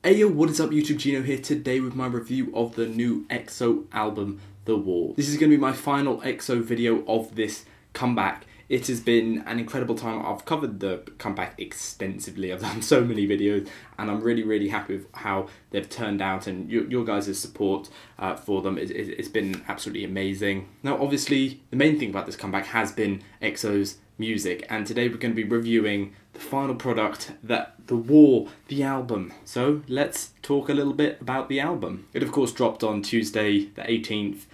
Ayo, what is up YouTube, Ginno here today with my review of the new EXO album, The Wall. This is going to be my final EXO video of this comeback. It has been an incredible time. I've covered the comeback extensively. I've done so many videos and I'm really happy with how they've turned out, and your guys' support for them. It's been absolutely amazing. Now obviously the main thing about this comeback has been EXO's music, and today we're going to be reviewing the final product, The Wall, the album. So let's talk a little bit about the album. It of course dropped on Tuesday the 18th.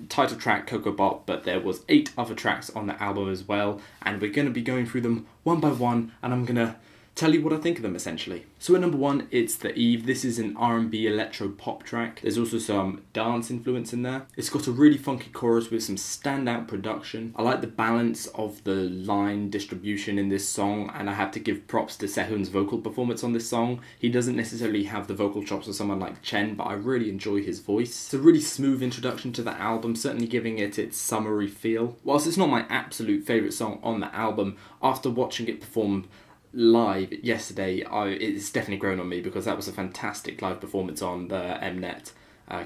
Title track Coco Bop, but there was 8 other tracks on the album as well, and we're going to be going through them one by one, and I'm going to tell you what I think of them essentially. So at number 1, it's The Eve. This is an R&B electro pop track. There's also some dance influence in there. It's got a really funky chorus with some standout production. I like the balance of the line distribution in this song, and I have to give props to Sehun's vocal performance on this song. He doesn't necessarily have the vocal chops of someone like Chen, but I really enjoy his voice. It's a really smooth introduction to the album, certainly giving it its summery feel. Whilst it's not my absolute favourite song on the album, after watching it performed live yesterday, it's definitely grown on me, because that was a fantastic live performance on the Mnet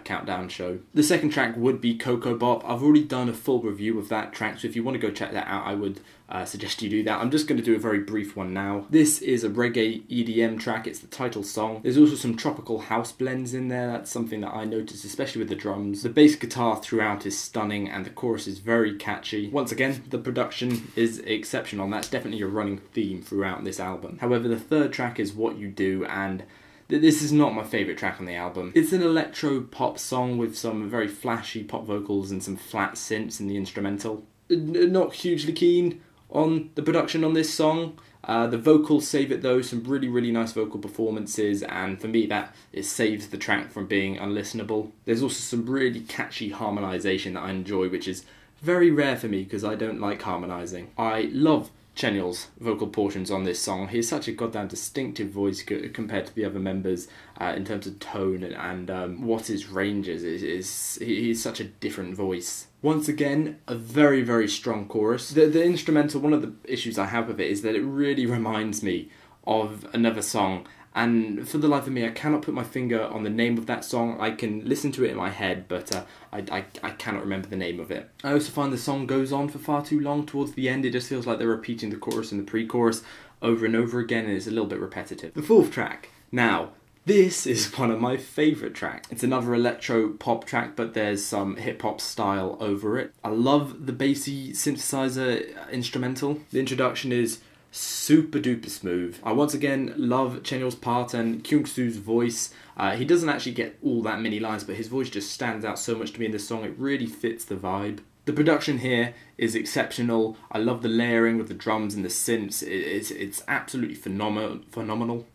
countdown show. The second track would be Coco Bop. I've already done a full review of that track, so if you want to go check that out, I would suggest you do that. I'm just going to do a very brief one now. This is a reggae EDM track. It's the title song. There's also some tropical house blends in there. That's something that I noticed, especially with the drums. The bass guitar throughout is stunning, and the chorus is very catchy. Once again, the production is exceptional. That's definitely a running theme throughout this album. However, the third track is What You Do, and this is not my favourite track on the album. It's an electro pop song with some very flashy pop vocals and some flat synths in the instrumental. Not hugely keen on the production on this song. The vocals save it though, some really nice vocal performances, and for me it saves the track from being unlistenable. There's also some really catchy harmonisation that I enjoy, which is very rare for me because I don't like harmonising. I love Chenyol's vocal portions on this song. He has such a goddamn distinctive voice compared to the other members in terms of tone and what his range is. He's such a different voice. Once again, a very strong chorus. The instrumental, one of the issues I have with it is that it really reminds me of another song, and for the life of me I cannot put my finger on the name of that song. I can listen to it in my head, but I cannot remember the name of it. I also find the song goes on for far too long. Towards the end it just feels like they're repeating the chorus and the pre-chorus over and over again, and it's a little bit repetitive. The fourth track. Now, this is one of my favourite tracks. It's another electro pop track, but there's some hip hop style over it. I love the bassy synthesizer instrumental. The introduction is super duper smooth. I once again love Chenyol's part and Kyungsu's voice. He doesn't actually get all that many lines, but his voice just stands out so much to me in this song. It really fits the vibe. The production here is exceptional. I love the layering with the drums and the synths. It's absolutely phenomenal.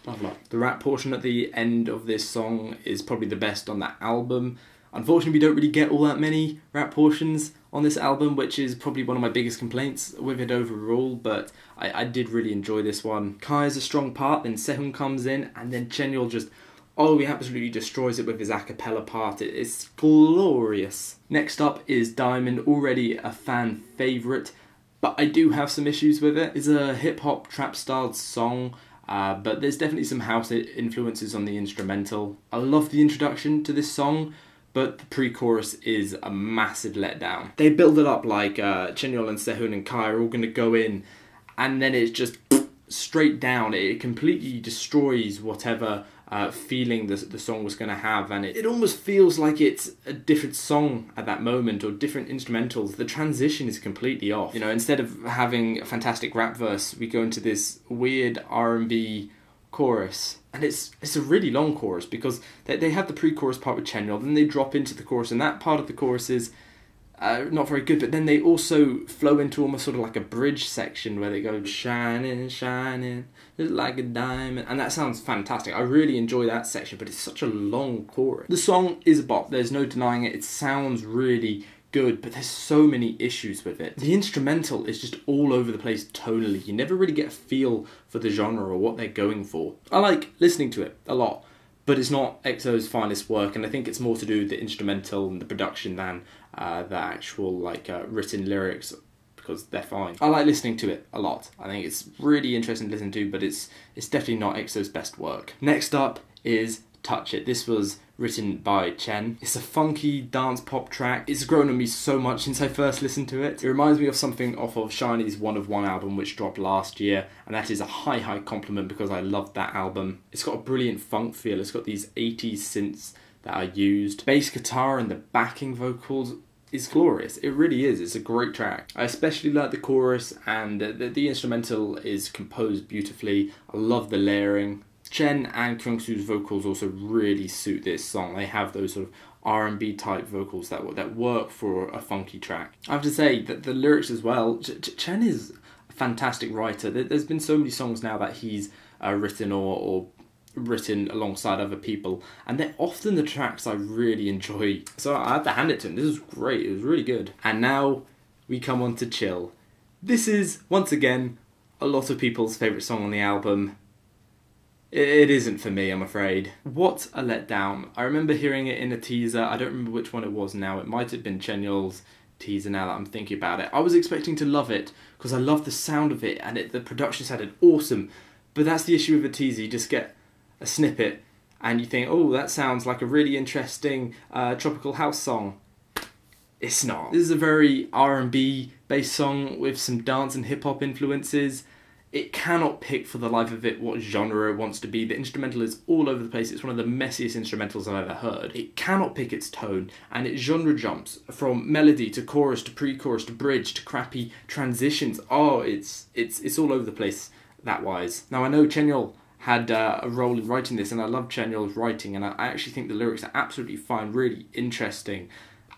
The rap portion at the end of this song is probably the best on that album. Unfortunately, we don't really get all that many rap portions on this album, which is probably one of my biggest complaints with it overall, but I did really enjoy this one. Kai is a strong part, then Sehun comes in, and then Chenyol just, he absolutely destroys it with his a cappella part. It's glorious. Next up is Diamond, already a fan favourite, but I do have some issues with it. It's a hip-hop trap-styled song, but there's definitely some house influences on the instrumental. I love the introduction to this song, but the pre-chorus is a massive letdown. They build it up like Chenyol and Sehun and Kai are all going to go in, and then it's just straight down. It completely destroys whatever feeling the song was going to have, and it almost feels like it's a different song at that moment, or different instrumentals. The transition is completely off. You know, instead of having a fantastic rap verse, we go into this weird R&B chorus, and it's a really long chorus, because they have the pre-chorus part with Chenyol, then they drop into the chorus, and that part of the chorus is not very good, but then they also flow into almost sort of like a bridge section where they go shining, shining, just like a diamond, and that sounds fantastic. I really enjoy that section, but it's such a long chorus. The song is a bop, there's no denying it. It sounds really good, but there's so many issues with it. The instrumental is just all over the place tonally. You never really get a feel for the genre or what they're going for. I like listening to it a lot, but it's not EXO's finest work, and I think it's more to do with the instrumental and the production than the actual written lyrics because they're fine. I like listening to it a lot. I think it's really interesting to listen to, but it's definitely not EXO's best work. Next up is Touch It. This was written by Chen. It's a funky dance pop track. It's grown on me so much since I first listened to it. It reminds me of something off of SHINee's One of One album, which dropped last year, and that is a high compliment because I loved that album. It's got a brilliant funk feel. It's got these 80s synths that are used. Bass guitar and the backing vocals is glorious. It really is. It's a great track. I especially like the chorus, and the instrumental is composed beautifully. I love the layering. Chen and Kyungsu's vocals also really suit this song. They have those sort of R&B type vocals that work for a funky track. I have to say that the lyrics as well, Chen is a fantastic writer. There's been so many songs now that he's written or written alongside other people, and they're often the tracks I really enjoy. So I have to hand it to him. This was great. It was really good. And now we come on to Chill. This is, once again, a lot of people's favourite song on the album. It isn't for me, I'm afraid. What a letdown. I remember hearing it in a teaser. I don't remember which one it was now. It might have been Chenyol's teaser now that I'm thinking about it. I was expecting to love it because I love the sound of it, and the production sounded awesome. But that's the issue with a teaser. You just get a snippet and you think, oh, that sounds like a really interesting tropical house song. It's not. This is a very R&B based song with some dance and hip hop influences. It cannot pick for the life of it what genre it wants to be. The instrumental is all over the place. It's one of the messiest instrumentals I've ever heard. It cannot pick its tone, and it genre jumps from melody to chorus to pre-chorus to bridge to crappy transitions. Oh, it's all over the place that wise. Now I know Chenyol had a role in writing this, and I love Chenyol's writing, and I actually think the lyrics are absolutely fine, really interesting.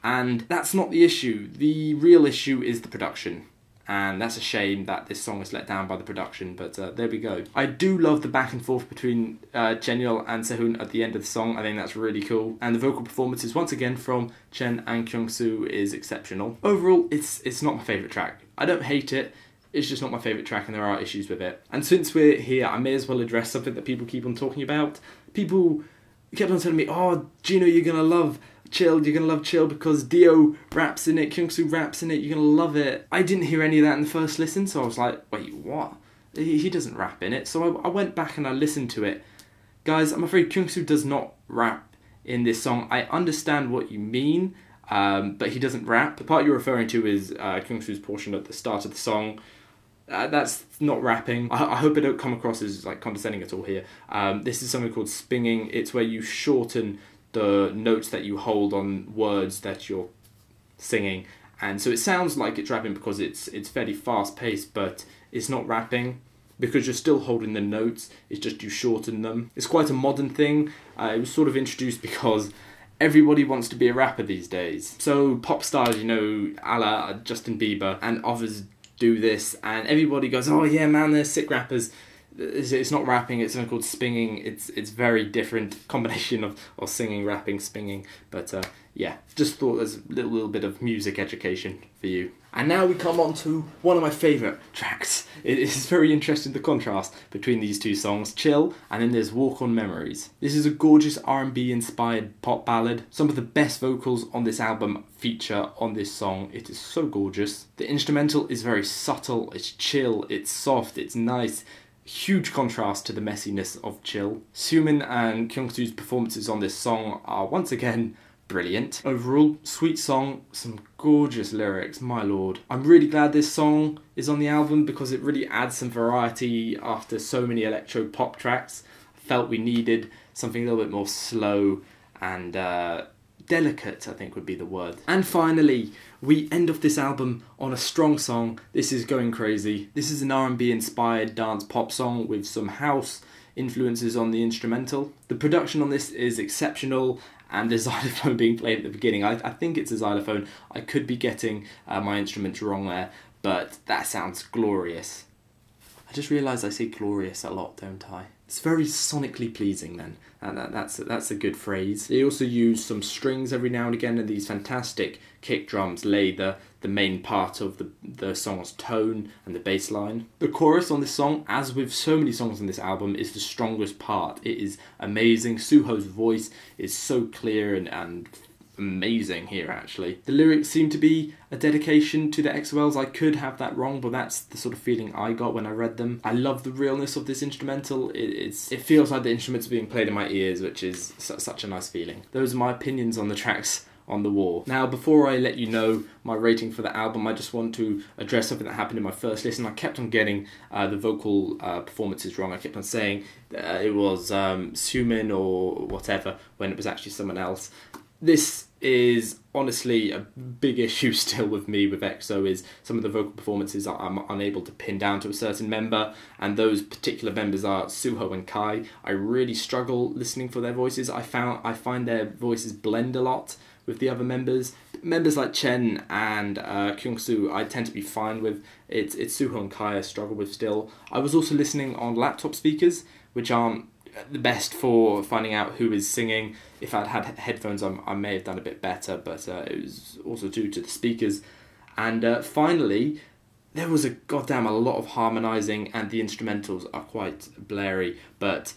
And that's not the issue. The real issue is the production. And that's a shame that this song is let down by the production, but there we go. I do love the back and forth between Chenyol and Sehun at the end of the song. I think that's really cool. And the vocal performances, once again, from Chen and Kyungsu is exceptional. Overall, it's not my favourite track. I don't hate it. It's just not my favourite track, and there are issues with it. And since we're here, I may as well address something that people keep on talking about. People kept on telling me, oh, Ginno, you're going to love Chill, you're going to love Chill because Dio raps in it, Kyungsu raps in it, you're going to love it. I didn't hear any of that in the first listen, so I was like, wait, what? He doesn't rap in it. So I went back and I listened to it. Guys, I'm afraid Kyungsu does not rap in this song. I understand what you mean, but he doesn't rap. The part you're referring to is Kyungsu's portion at the start of the song. That's not rapping. I hope I don't come across as like condescending at all here. This is something called spinging. It's where you shorten the notes that you hold on words that you're singing, and so it sounds like it's rapping because it's fairly fast paced, but it's not rapping because you're still holding the notes. It's just you shorten them. It's quite a modern thing. It was sort of introduced because everybody wants to be a rapper these days. So pop stars, you know, a la Justin Bieber and others do this, and everybody goes, oh yeah man, they're sick rappers. It's not rapping, it's something called spinging. It's very different combination of singing, rapping, spinging. But yeah, just thought there's a little bit of music education for you. And now we come on to one of my favourite tracks. It is very interesting, the contrast between these two songs, Chill, and then there's Walk on Memories. This is a gorgeous R&B inspired pop ballad. Some of the best vocals on this album feature on this song. It is so gorgeous. The instrumental is very subtle, it's chill, it's soft, it's nice. Huge contrast to the messiness of Chill. Sumin and Kyungsu's performances on this song are once again brilliant. Overall, sweet song, some gorgeous lyrics, my lord. I'm really glad this song is on the album because it really adds some variety after so many electro pop tracks. I felt we needed something a little bit more slow and delicate, I think would be the word. And finally, we end off this album on a strong song. This is Going Crazy. This is an R&B inspired dance pop song with some house influences on the instrumental. The production on this is exceptional, and the xylophone being played at the beginning. I think it's a xylophone. I could be getting my instruments wrong there, but that sounds glorious. I just realised I say glorious a lot, don't I? It's very sonically pleasing then, and that's a good phrase. They also use some strings every now and again, and these fantastic kick drums lay the main part of the song's tone and the bass line. The chorus on this song, as with so many songs on this album, is the strongest part. It is amazing. Suho's voice is so clear and amazing here actually. The lyrics seem to be a dedication to the XOLs. I could have that wrong, but that's the sort of feeling I got when I read them. I love the realness of this instrumental. It feels like the instruments are being played in my ears, which is such a nice feeling. Those are my opinions on the tracks on the wall. Now, before I let you know my rating for the album, I just want to address something that happened in my first listen. I kept on getting the vocal performances wrong. I kept on saying it was Sumin or whatever when it was actually someone else. This is honestly a big issue still with me with EXO, is some of the vocal performances I'm unable to pin down to a certain member, and those particular members are Suho and Kai. I really struggle listening for their voices. I find their voices blend a lot with the other members. Members like Chen and Kyungsoo I tend to be fine with. It's Suho and Kai I struggle with still. I was also listening on laptop speakers, which aren't the best for finding out who is singing. If I'd had headphones I may have done a bit better, but it was also due to the speakers. And finally, there was a lot of harmonising, and the instrumentals are quite blurry, but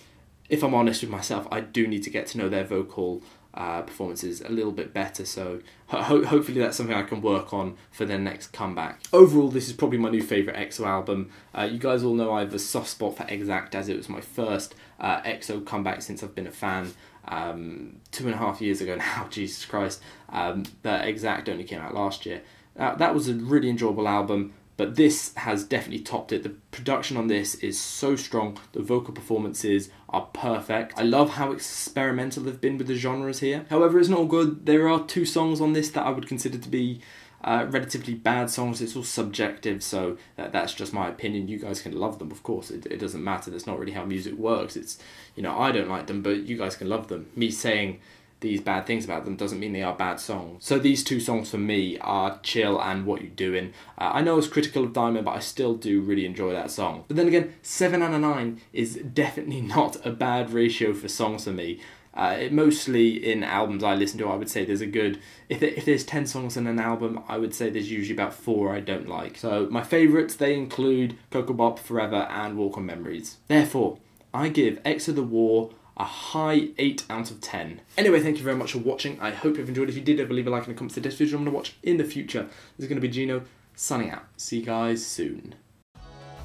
if I'm honest with myself, I do need to get to know their vocal performances a little bit better, so hopefully that's something I can work on for their next comeback. Overall, this is probably my new favourite EXO album. You guys all know I have a soft spot for Exact, as it was my first EXO comeback since I've been a fan. 2.5 years ago now, Jesus Christ. But Exact only came out last year. That was a really enjoyable album, but this has definitely topped it. The production on this is so strong, the vocal performances are perfect. I love how experimental they've been with the genres here. However, it's not all good. There are 2 songs on this that I would consider to be relatively bad songs. It's all subjective, so that's just my opinion. You guys can love them, of course. It doesn't matter. That's not really how music works. It's, you know, I don't like them, but you guys can love them. Me saying these bad things about them doesn't mean they are bad songs. So these 2 songs for me are Chill and What You Doing. I know I was critical of Diamond, but I still do really enjoy that song. But then again, 7 out of 9 is definitely not a bad ratio for songs for me. Mostly in albums I listen to, I would say there's a good, if there's 10 songs in an album, I would say there's usually about 4 I don't like. So my favourites, they include Coco Bop, Forever and Walk on Memories. Therefore, I give EXO The War a high 8 out of 10. Anyway, thank you very much for watching. I hope you've enjoyed. If you did, leave a like and a comment to this video I'm going to watch in the future. This is going to be Ginno signing out. See you guys soon.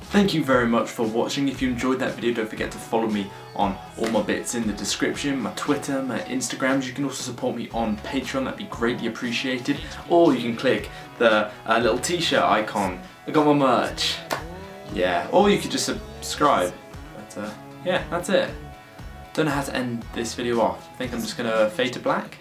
Thank you very much for watching. If you enjoyed that video, don't forget to follow me on all my bits in the description, my Twitter, my Instagrams. You can also support me on Patreon, that'd be greatly appreciated. Or you can click the little t-shirt icon. I got my merch. Yeah, or you could just subscribe. But yeah, that's it. Don't know how to end this video off. I think I'm just gonna fade to black.